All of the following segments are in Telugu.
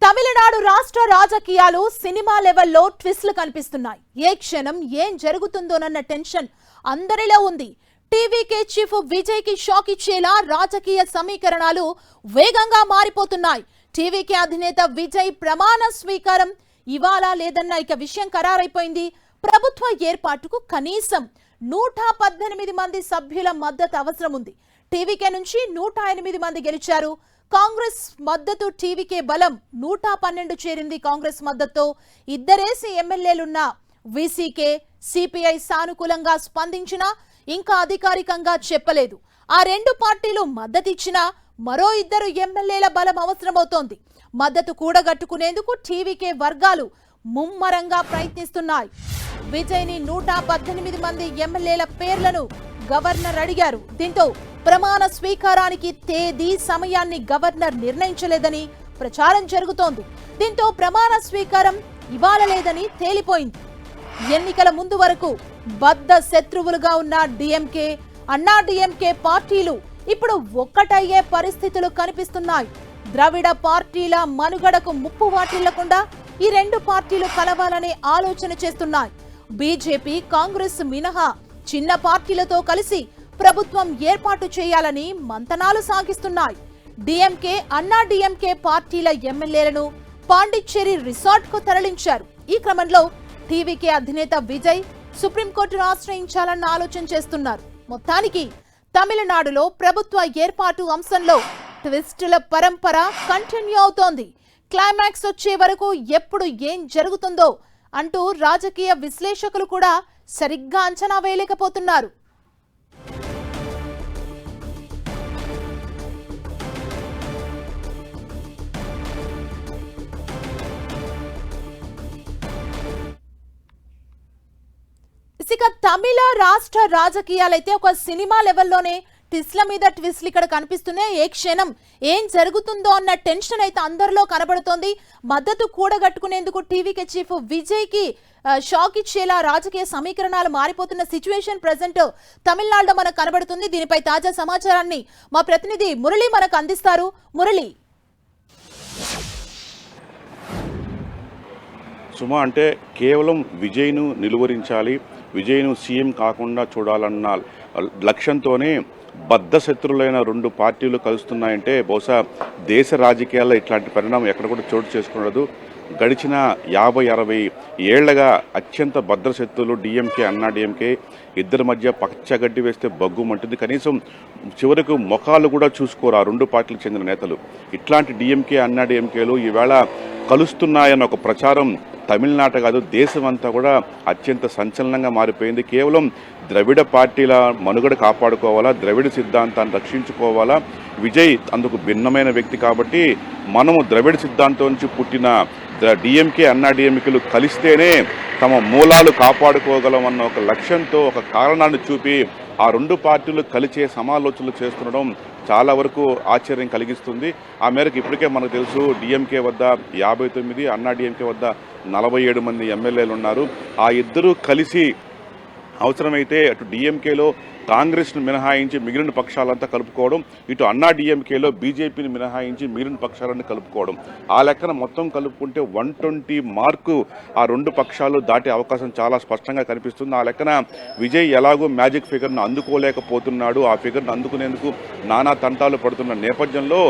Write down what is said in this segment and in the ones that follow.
తమిళనాడు రాష్ట్ర రాజకీయాలు సినిమా లెవెల్లో ట్విస్ట్లు కనిపిస్తున్నాయి. ఏ క్షణం ఏం జరుగుతుందోనన్న టెన్షన్ అందరిలో ఉంది. టీవీకే చీఫ్ విజయ్ కి షాక్ ఇచ్చేలా రాజకీయ సమీకరణాలు వేగంగా మారిపోతున్నాయి. టీవీకే అధినేత విజయ్ ప్రమాణ స్వీకారం ఇవాళ లేదన్న విషయం ఖరారైపోయింది. ప్రభుత్వ ఏర్పాటుకు కనీసం 118 మంది సభ్యుల మద్దతు అవసరం ఉంది. టీవీకే నుంచి 108 మంది గెలిచారు. కాంగ్రెస్ మద్దతు టీవీకే బలం 112 చేరింది. కాంగ్రెస్ మద్దతుతో ఇద్దరేసి ఎమ్మెల్యేలున్న వీసీకే సిపిఐ సానుకూలంగా స్పందించినా ఇంకా అధికారికంగా చెప్పలేదు. ఆ రెండు పార్టీలు మద్దతిచ్చినా మరో ఇద్దరు ఎమ్మెల్యేల బలం అవసరమవుతోంది. మద్దతు కూడగట్టుకునేందుకు టీవీకే వర్గాలు ముమ్మరంగా ప్రయత్నిస్తున్నాయి. విజయ్ ని 118 మంది ఎమ్మెల్యేల పేర్లను గవర్నర్ అడిగారు. దీంతో ప్రమాణ స్వీకారానికి తేదీ సమయాన్ని గవర్నర్ నిర్ణయించలేదని ప్రచారం జరుగుతోంది. దీంతో ప్రమాణ స్వీకారం ఇవాళ లేదని తేలిపోయింది. ఎన్నికల ముందు వరకు బద్ద శత్రువులుగా ఉన్న డిఎంకే, అన్నా డిఎంకే పార్టీలు ఇప్పుడు ఒక్కటయ్యే పరిస్థితులు కనిపిస్తున్నాయి. ద్రవిడ పార్టీల మనుగడకు ముప్పు వాటిల్లకుండా ఈ రెండు పార్టీలు కలవాలనే ఆలోచన చేస్తున్నాయి. బీజేపీ, కాంగ్రెస్ మినహా చిన్న పార్టీలతో కలిసి ప్రభుత్వం ఏర్పాటు చేయాలని మంతనాలు సాగిస్తున్నాయి. డిఎంకే, అన్నా డిఎంకే పార్టీల ఎమ్మెల్యేలను పాండిచ్చేరి రిసార్ట్ కు తరలించారు. ఈ క్రమంలో టీవీకే అధినేత విజయ్ సుప్రీంకోర్టును ఆశ్రయించాలన్న ఆలోచన చేస్తున్నారు. మొత్తానికి తమిళనాడులో ప్రభుత్వ ఏర్పాటు అంశంలో ట్విస్టుల పరంపర కంటిన్యూ అవుతోంది. క్లైమాక్స్ వచ్చే వరకు ఎప్పుడు ఏం జరుగుతుందో అంటూ రాజకీయ విశ్లేషకులు కూడా సరిగ్గా అంచనా వేయలేకపోతున్నారు. ఇక తమిళ రాష్ట్ర రాజకీయాలైతే ఒక సినిమా లెవెల్లోనే ట్విస్ట్ల మీద ట్విస్ట్లు ఇక్కడ కనిపిస్తున్నాయి. ఏ క్షణం ఏం జరుగుతుందో అన్న టెన్షన్ అయితే అందరిలో కనబడుతోంది. మద్దతు కూడగట్టుకునేందుకు టీవీకే చీఫ్ విజయ్ కి షాక్ ఇచ్చేలా రాజకీయ సమీకరణాలు మారిపోతున్న సిచ్యువేషన్ ప్రెసెంట్ తమిళనాడులో మనకు కనబడుతుంది. దీనిపై తాజా సమాచారాన్ని మా ప్రతినిధి మురళి మనకు అందిస్తారు. మురళి, సుమా, అంటే కేవలం విజయ్ను నిలువరించాలి, విజయ్ను సీఎం కాకుండా చూడాలన్న లక్ష్యంతోనే బద్ధశత్రులైన రెండు పార్టీలు కలుస్తున్నాయంటే బహుశా దేశ రాజకీయాల్లో ఇట్లాంటి పరిణామం ఎక్కడ కూడా చోటు చేసుకున్నదు. గడిచిన 50-60 ఏళ్లగా అత్యంత భద్రశత్రులు డిఎంకే, అన్నా డిఎంకే ఇద్దరి మధ్య పచ్చగడ్డి వేస్తే బగ్గుమంటుంది. కనీసం చివరకు ముఖాలు కూడా చూసుకోరు ఆ రెండు పార్టీలకు చెందిన నేతలు. ఇట్లాంటి డిఎంకే, అన్నా డిఎంకేలు ఈవేళ కలుస్తున్నాయన్న ఒక ప్రచారం తమిళనాట కాదు దేశమంతా కూడా అత్యంత సంచలనంగా మారిపోయింది. కేవలం ద్రవిడ పార్టీల మనుగడ కాపాడుకోవాలా, ద్రవిడ సిద్ధాంతాన్ని రక్షించుకోవాలా, విజయ్ అందుకు భిన్నమైన వ్యక్తి కాబట్టి మనము ద్రవిడ సిద్ధాంతం నుంచి పుట్టిన డిఎంకే, అన్నా డిఎంకేలు కలిస్తేనే తమ మూలాలు కాపాడుకోగలం అన్న ఒక లక్ష్యంతో ఒక కారణాన్ని చూపి ఆ రెండు పార్టీలు కలిసే సమాలోచనలు చేస్తుండడం చాలా వరకు ఆశ్చర్యం కలిగిస్తుంది. ఆ మేరకు ఇప్పటికే మనకు తెలుసు డిఎంకే వద్ద 59, అన్నా డిఎంకే వద్ద 47 మంది ఎమ్మెల్యేలు ఉన్నారు. ఆ ఇద్దరూ కలిసి అవసరమైతే అటు డిఎంకేలో కాంగ్రెస్ను మినహాయించి మిగిలిన పక్షాలంతా కలుపుకోవడం, ఇటు అన్నా డిఎంకేలో బీజేపీని మినహాయించి మిగిలిన పక్షాలను కలుపుకోవడం, ఆ లెక్కన మొత్తం కలుపుకుంటే 120 మార్కు ఆ రెండు పక్షాలు దాటే అవకాశం చాలా స్పష్టంగా కనిపిస్తుంది. ఆ లెక్కన విజయ్ ఎలాగో మ్యాజిక్ ఫిగర్ను అందుకోలేకపోతున్నాడు. ఆ ఫిగర్ను అందుకునేందుకు నానా తంటాలు పడుతున్న నేపథ్యంలో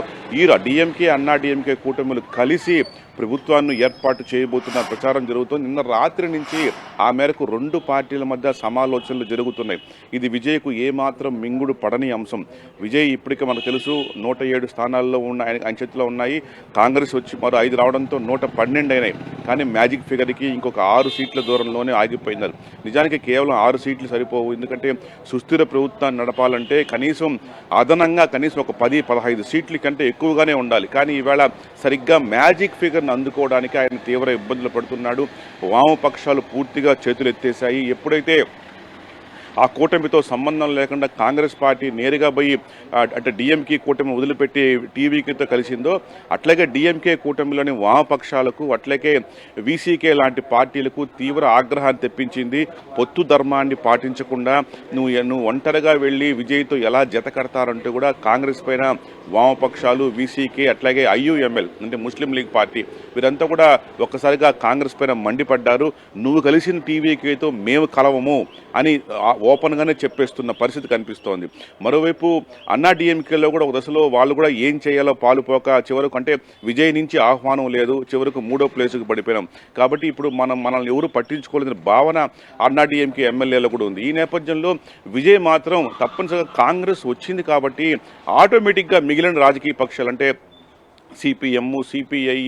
ఈ డిఎంకే, అన్నా డిఎంకే కూటమిలు కలిసి ప్రభుత్వాన్ని ఏర్పాటు చేయబోతున్న ప్రచారం జరుగుతుంది. నిన్న రాత్రి నుంచి ఆ మేరకు రెండు పార్టీల మధ్య సమాలోచనలు జరుగుతున్నాయి. ఇది విజయ్కు ఏమాత్రం మింగుడు పడని అంశం. విజయ్ ఇప్పటికే మనకు తెలుసు 107 స్థానాల్లో ఆయన చేతిలో ఉన్నాయి. కాంగ్రెస్ వచ్చి మరో 5 రావడంతో 112 అయినాయి. కానీ మ్యాజిక్ ఫిగర్కి ఇంకొక 6 సీట్ల దూరంలోనే ఆగిపోయినారు. నిజానికి కేవలం 6 సీట్లు సరిపోవు. ఎందుకంటే సుస్థిర ప్రభుత్వాన్ని నడపాలంటే కనీసం అదనంగా కనీసం ఒక 10-15 సీట్ల కంటే ఎక్కువగానే ఉండాలి. కానీ ఈవేళ సరిగ్గా మ్యాజిక్ ఫిగర్ అందుకోవడానికి ఆయన తీవ్ర ఇబ్బందులు పడుతున్నాడు. వామపక్షాలు పూర్తిగా చేతులు ఎత్తేశాయి. ఎప్పుడైతే ఆ కూటమితో సంబంధం లేకుండా కాంగ్రెస్ పార్టీ నేరుగా పోయి అంటే డిఎంకే కూటమి వదిలిపెట్టి టీవీకేతో కలిసిందో అట్లాగే డిఎంకే కూటమిలోని వామపక్షాలకు అట్లాగే వీసీకే లాంటి పార్టీలకు తీవ్ర ఆగ్రహాన్ని తెప్పించింది. పొత్తు ధర్మాన్ని పాటించకుండా నువ్వు ఒంటరిగా వెళ్ళి విజయ్తో ఎలా జత కడతారంటూ కూడా కాంగ్రెస్ పైన వామపక్షాలు, వీసీకే అట్లాగే ఐయుఎంఎల్ అంటే ముస్లిం లీగ్ పార్టీ వీరంతా కూడా ఒక్కసారిగా కాంగ్రెస్ పైన మండిపడ్డారు. నువ్వు కలిసిన టీవీకేతో మేము కలవము అని ఓపెన్గానే చెప్పేస్తున్న పరిస్థితి కనిపిస్తోంది. మరోవైపు అన్నా డిఎంకేలో కూడా ఒక దశలో వాళ్ళు కూడా ఏం చేయాలో పాలుపోక చివరకు అంటే విజయ్ నుంచి ఆహ్వానం లేదు, చివరకు 3వ ప్లేసుకు పడిపోయినాం. కాబట్టి ఇప్పుడు మనల్ని ఎవరు పట్టించుకోలేదని భావన అన్నా డిఎంకే ఎమ్మెల్యేలో కూడా ఉంది. ఈ నేపథ్యంలో విజయ్ మాత్రం తప్పనిసరిగా కాంగ్రెస్ వచ్చింది కాబట్టి ఆటోమేటిక్గా మిగిలిన రాజకీయ పక్షాలు అంటే సిపిఎం, సిపిఐ,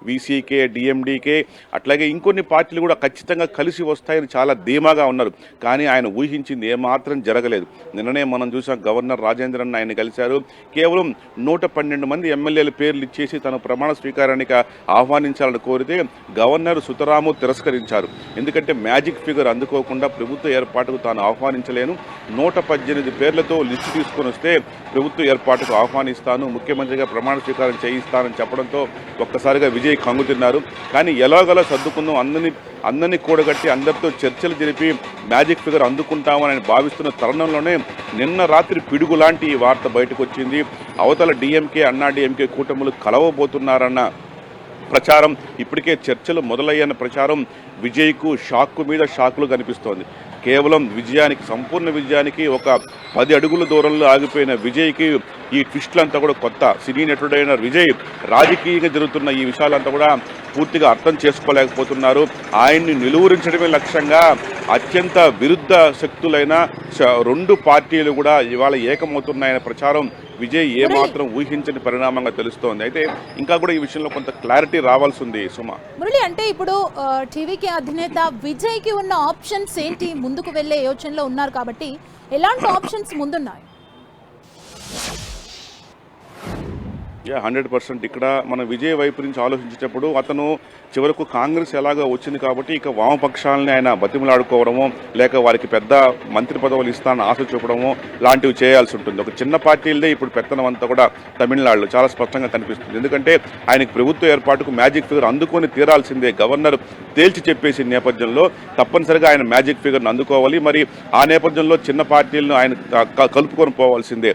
వీసీకే, డిఎండికే అట్లాగే ఇంకొన్ని పార్టీలు కూడా ఖచ్చితంగా కలిసి వస్తాయని చాలా ధీమాగా ఉన్నారు. కానీ ఆయన ఊహించింది ఏమాత్రం జరగలేదు. నిన్ననే మనం చూసాం, గవర్నర్ రాజేంద్రన్ ఆయన కలిశారు. కేవలం 112 మంది ఎమ్మెల్యేల పేర్లు ఇచ్చేసి తన ప్రమాణ స్వీకారానికి ఆహ్వానించాలని కోరితే గవర్నర్ సుతరాము తిరస్కరించారు. ఎందుకంటే మ్యాజిక్ ఫిగర్ అందుకోకుండా ప్రభుత్వ ఏర్పాటుకు తాను ఆహ్వానించలేను, 118 పేర్లతో లిస్టు తీసుకొని వస్తే ప్రభుత్వ ఏర్పాటుకు ఆహ్వానిస్తాను, ముఖ్యమంత్రిగా ప్రమాణ స్వీకారం చేయిస్తానని చెప్పడంతో ఒక్కసారిగా విజయ్ కంగు తిన్నారు. కానీ ఎలాగలా సర్దుకుందాం, అందరినీ కూడగట్టి అందరితో చర్చలు జరిపి మ్యాజిక్ ఫిగర్ అందుకుంటామని భావిస్తున్న తరుణంలోనే నిన్న రాత్రి పిడుగు లాంటి ఈ వార్త బయటకు వచ్చింది. అవతల డిఎంకే, అన్నా డిఎంకే కూటములు కలవబోతున్నారన్న ప్రచారం, ఇప్పటికే చర్చలు మొదలయ్యన్న ప్రచారం విజయ్కు షాక్కు మీద షాకులు కనిపిస్తోంది. కేవలం విజయానికి, సంపూర్ణ విజయానికి ఒక 10 అడుగుల దూరంలో ఆగిపోయిన విజయ్కి ఈ ట్విస్టులంతా కూడా కొత్త. సినీ నటుడైన విజయ్ రాజకీయంగా జరుగుతున్న ఈ విషయాలంతా కూడా పూర్తిగా అర్థం చేసుకోలేకపోతున్నారు. ఆయన్ని నిలువరించడమే లక్ష్యంగా అత్యంత విరుద్ధ శక్తులైన 2 పార్టీలు కూడా ఇవాళ ఏకమవుతున్నాయనే ప్రచారం విజయ్ ఏమాత్రం ఊహించని పరిణామంగా తెలుస్తోంది. అయితే ఇంకా కూడా ఈ విషయంలో కొంత క్లారిటీ రావాల్సి ఉంది. సుమా, మురళి, అంటే ఇప్పుడు టీవీకే అధినేత విజయ్ కి ఉన్న ఆప్షన్స్ ఏంటి? ముందుకు వెళ్లే యోచనలో ఉన్నారు కాబట్టి ఎలాంటి ఆప్షన్స్ ముందున్నాయి? 100% ఇక్కడ మన విజయ్ వైపు నుంచి ఆలోచించేటప్పుడు అతను చివరకు కాంగ్రెస్ ఎలాగో వచ్చింది కాబట్టి ఇక వామపక్షాలని ఆయన బతిమలాడుకోవడమో లేక వారికి పెద్ద మంత్రి పదవులు ఇస్తానని ఆశ చూపడమో లాంటివి చేయాల్సి ఉంటుంది. ఒక చిన్న పార్టీలదే ఇప్పుడు పెత్తనం అంతా కూడా తమిళనాడులో చాలా స్పష్టంగా కనిపిస్తుంది. ఎందుకంటే ఆయనకు ప్రభుత్వ ఏర్పాటుకు మ్యాజిక్ ఫిగర్ అందుకొని తీరాల్సిందే గవర్నర్ తేల్చి చెప్పేసిన నేపథ్యంలో తప్పనిసరిగా ఆయన మ్యాజిక్ ఫిగర్ను అందుకోవాలి. మరి ఆ నేపథ్యంలో చిన్న పార్టీలను ఆయన కలుపుకొని పోవాల్సిందే.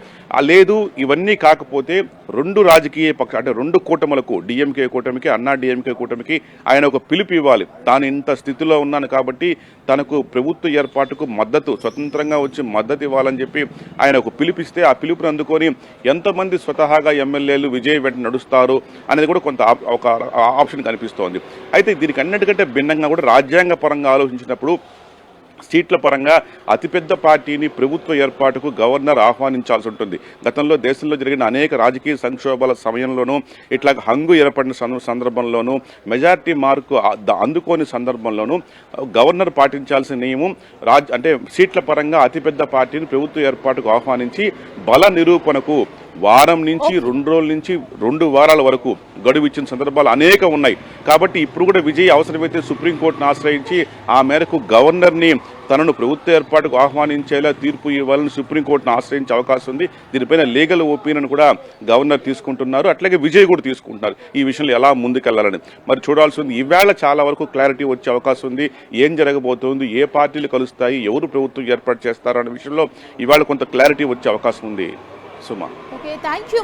లేదు, ఇవన్నీ కాకపోతే 2 రాజకీయ పక్ష అంటే 2 కూటములకు, డిఎంకే కూటమికి, అన్నా డిఎంకే కూటమికి ఆయన ఒక పిలుపు ఇవ్వాలి. తాను ఇంత స్థితిలో ఉన్నాను కాబట్టి తనకు ప్రభుత్వ ఏర్పాటుకు మద్దతు, స్వతంత్రంగా వచ్చి మద్దతు ఇవ్వాలని చెప్పి ఆయన ఒక పిలుపిస్తే ఆ పిలుపుని అందుకొని ఎంతమంది స్వతహాగా ఎమ్మెల్యేలు విజయ్ వెంట నడుస్తారు అనేది కూడా కొంత ఒక ఆప్షన్ కనిపిస్తోంది. అయితే దీనికి అన్నిటికంటే భిన్నంగా కూడా రాజ్యాంగ పరంగా ఆలోచించినప్పుడు సీట్ల పరంగా అతిపెద్ద పార్టీని ప్రభుత్వ ఏర్పాటుకు గవర్నర్ ఆహ్వానించాల్సి ఉంటుంది. గతంలో దేశంలో జరిగిన అనేక రాజకీయ సంక్షోభాల సమయంలోనూ ఇట్లా హంగు ఏర్పడిన సందర్భంలోనూ మెజార్టీ మార్కు అందుకోని సందర్భంలోనూ గవర్నర్ పాటించాల్సిన నియమం అంటే సీట్ల పరంగా అతిపెద్ద పార్టీని ప్రభుత్వ ఏర్పాటుకు ఆహ్వానించి బల నిరూపణకు వారం నుంచి 2 రోజుల నుంచి 2 వారాల వరకు గడువు ఇచ్చిన సందర్భాలు అనేక ఉన్నాయి. కాబట్టి ఇప్పుడు కూడా విజయ్ అవసరమైతే సుప్రీంకోర్టును ఆశ్రయించి ఆ మేరకు గవర్నర్ని తనను ప్రభుత్వ ఏర్పాటుకు ఆహ్వానించేలా తీర్పు ఇవ్వాలని సుప్రీంకోర్టును ఆశ్రయించే అవకాశం ఉంది. దీనిపైన లీగల్ ఒపీనియన్ కూడా గవర్నర్ తీసుకుంటున్నారు, అట్లాగే విజయ్ కూడా తీసుకుంటున్నారు ఈ విషయంలో ఎలా ముందుకెళ్లాలని. మరి చూడాల్సి ఉంది. ఈవేళ చాలా వరకు క్లారిటీ వచ్చే అవకాశం ఉంది. ఏం జరగబోతోంది, ఏ పార్టీలు కలుస్తాయి, ఎవరు ప్రభుత్వం ఏర్పాటు చేస్తారు అనే విషయంలో ఇవాళ కొంత క్లారిటీ వచ్చే అవకాశం ఉంది. సుమా, ఓకే, థ్యాంక్ యూ.